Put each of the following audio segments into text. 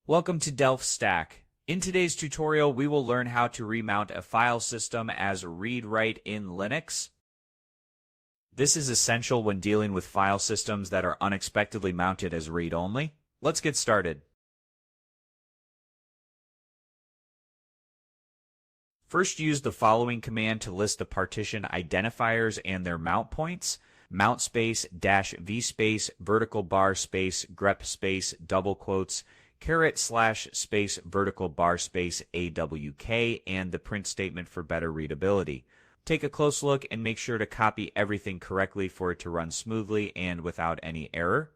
Welcome to DelftStack. In today's tutorial, we will learn how to remount a file system as read-write in Linux. This is essential when dealing with file systems that are unexpectedly mounted as read-only. Let's get started. First, use the following command to list the partition identifiers and their mount points. Mount space -v space vertical bar space grep space double quotes // vertical bar space AWK and the print statement for better readability. Take a close look and make sure to copy everything correctly for it to run smoothly and without any error.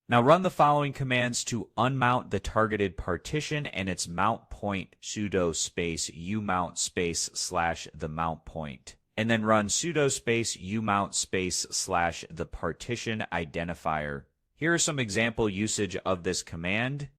Now run the following commands to unmount the targeted partition and its mount point sudo space umount space / the mount point. And then run sudo space umount space / the partition identifier. Here are some example usage of this command.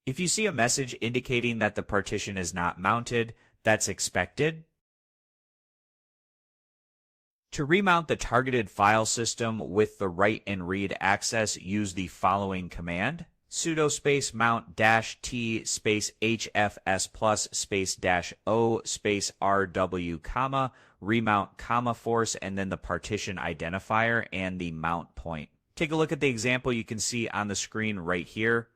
If you see a message indicating that the partition is not mounted, that's expected. To remount the targeted file system with the write and read access, use the following command. Sudo space mount -t space hfs plus space -o space rw comma remount comma force and then the partition identifier and the mount point. Take a look at the example you can see on the screen right here.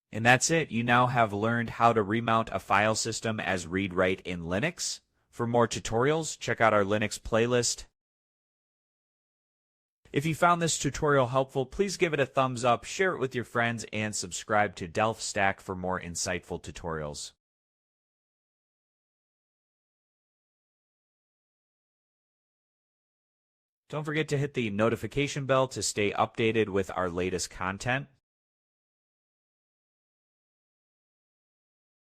And that's it. You now have learned how to remount a file system as read-write in Linux. For more tutorials, check out our Linux playlist. If you found this tutorial helpful, please give it a thumbs up, share it with your friends, and subscribe to DelftStack for more insightful tutorials. Don't forget to hit the notification bell to stay updated with our latest content.